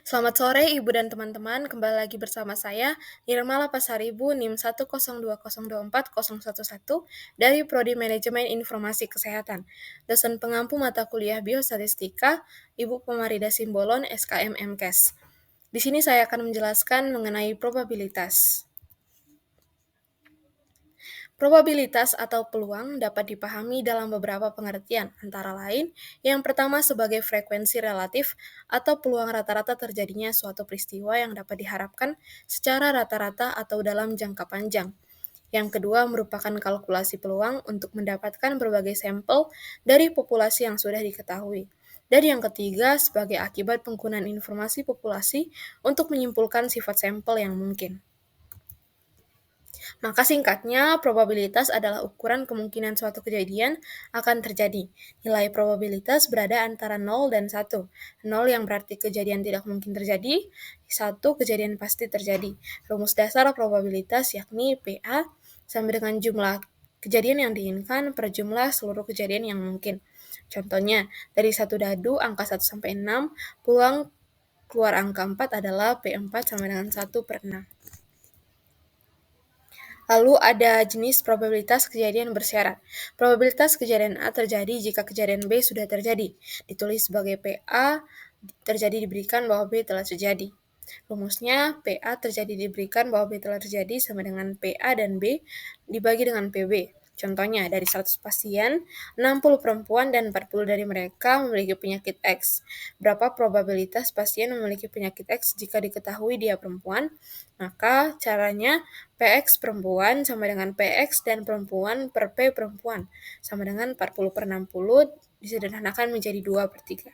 Selamat sore Ibu dan teman-teman, kembali lagi bersama saya Nirmala Pasaribu NIM 102024011 dari Prodi Manajemen Informasi Kesehatan, dosen pengampu mata kuliah Biostatistika, Ibu Pemarida Simbolon SKM MKes. Di sini saya akan menjelaskan mengenai probabilitas. Probabilitas atau peluang dapat dipahami dalam beberapa pengertian, antara lain, yang pertama sebagai frekuensi relatif atau peluang rata-rata terjadinya suatu peristiwa yang dapat diharapkan secara rata-rata atau dalam jangka panjang. Yang kedua merupakan kalkulasi peluang untuk mendapatkan berbagai sampel dari populasi yang sudah diketahui. Dan yang ketiga sebagai akibat penggunaan informasi populasi untuk menyimpulkan sifat sampel yang mungkin. Maka singkatnya, probabilitas adalah ukuran kemungkinan suatu kejadian akan terjadi. Nilai probabilitas berada antara 0 dan 1. 0 yang berarti kejadian tidak mungkin terjadi, 1 kejadian pasti terjadi. Rumus dasar probabilitas yakni PA sama dengan jumlah kejadian yang diinginkan per jumlah seluruh kejadian yang mungkin. Contohnya, dari satu dadu angka 1 sampai 6, peluang keluar angka 4 adalah P4 sama dengan 1 per 6. Lalu ada jenis probabilitas kejadian bersyarat. Probabilitas kejadian A terjadi jika kejadian B sudah terjadi. Ditulis sebagai PA terjadi diberikan bahwa B telah terjadi. Rumusnya PA terjadi diberikan bahwa B telah terjadi sama dengan PA dan B dibagi dengan PB. Contohnya, dari 100 pasien, 60 perempuan dan 40 dari mereka memiliki penyakit X. Berapa probabilitas pasien memiliki penyakit X jika diketahui dia perempuan? Maka caranya PX perempuan sama dengan PX dan perempuan per P perempuan sama dengan 40 per 60 disederhanakan menjadi 2 per 3.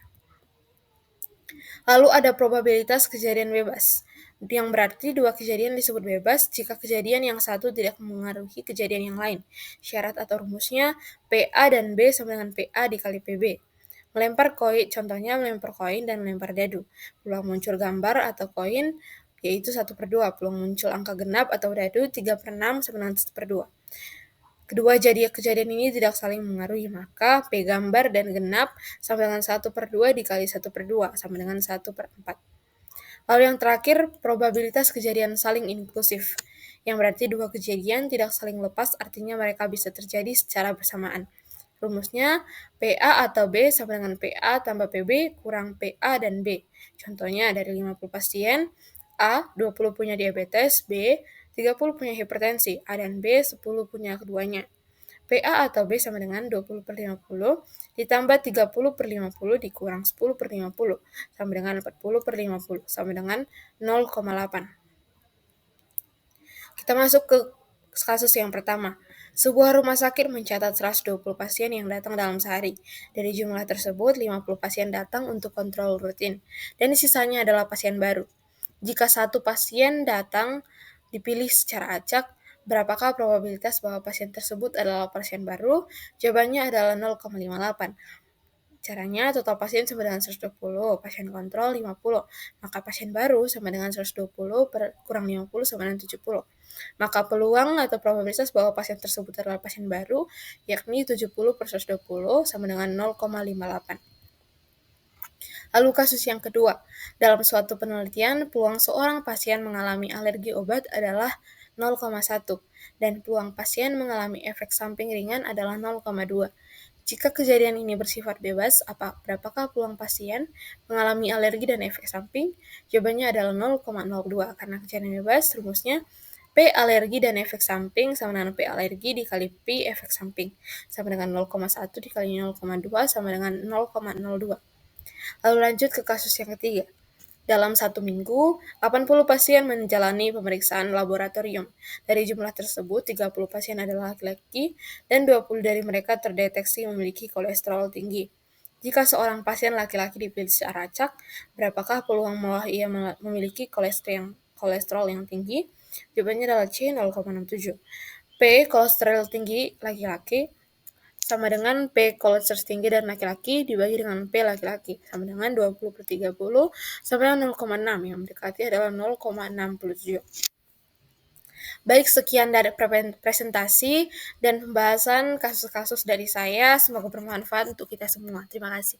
Lalu ada probabilitas kejadian bebas, yang berarti dua kejadian disebut bebas jika kejadian yang satu tidak mengaruhi kejadian yang lain. Syarat atau rumusnya PA dan B sama dengan PA dikali PB. Melempar koin, contohnya melempar koin dan melempar dadu. Peluang muncul gambar atau koin yaitu 1 per 2. Peluang muncul angka genap atau dadu 3 per 6 sama dengan 1 per 2. Kedua kejadian ini tidak saling mengaruhi, maka P gambar dan genap sama dengan 1 per 2 dikali 1 per 2 sama dengan 1 per 4. Lalu yang terakhir, probabilitas kejadian saling inklusif, yang berarti dua kejadian tidak saling lepas, artinya mereka bisa terjadi secara bersamaan. Rumusnya, PA atau B sama dengan PA tambah PB kurang PA dan B. Contohnya, dari 50 pasien, A 20 punya diabetes, B 30 punya hipertensi, A dan B 10 punya keduanya. PA atau B sama dengan 20 per 50 ditambah 30 per 50 dikurang 10 per 50 sama dengan 40 per 50 sama dengan 0,8. Kita masuk ke kasus yang pertama. Sebuah rumah sakit mencatat 120 pasien yang datang dalam sehari. Dari jumlah tersebut, 50 pasien datang untuk kontrol rutin, dan sisanya adalah pasien baru. Jika satu pasien datang dipilih secara acak, berapakah probabilitas bahwa pasien tersebut adalah pasien baru? Jawabannya adalah 0,58. Caranya, total pasien sama dengan 120, pasien kontrol 50, maka pasien baru sama dengan 120 kurang 50 sama dengan 70. Maka peluang atau probabilitas bahwa pasien tersebut adalah pasien baru, yakni 70 per 120 sama dengan 0,58. Lalu kasus yang kedua, dalam suatu penelitian, peluang seorang pasien mengalami alergi obat adalah 0,1, dan peluang pasien mengalami efek samping ringan adalah 0,2. Jika kejadian ini bersifat bebas, berapakah peluang pasien mengalami alergi dan efek samping? Jawabannya adalah 0,02, karena kejadian bebas, rumusnya P alergi dan efek samping sama dengan P alergi dikali P efek samping, sama dengan 0,1 dikali 0,2 sama dengan 0,02. Lalu lanjut ke kasus yang ketiga. Dalam 1 minggu, 80 pasien menjalani pemeriksaan laboratorium. Dari jumlah tersebut, 30 pasien adalah laki-laki dan 20 dari mereka terdeteksi memiliki kolesterol tinggi. Jika seorang pasien laki-laki dipilih secara acak, berapakah peluang bahwa ia memiliki kolesterol yang tinggi? Jawabannya adalah C 0,67. P kolesterol tinggi laki-laki sama dengan P kolesterol tinggi dan laki-laki dibagi dengan P laki-laki sama dengan 20 per 30 sama dengan 0,6 yang mendekati adalah 0,67. Baik, sekian dari presentasi dan pembahasan kasus-kasus dari saya. Semoga bermanfaat untuk kita semua. Terima kasih.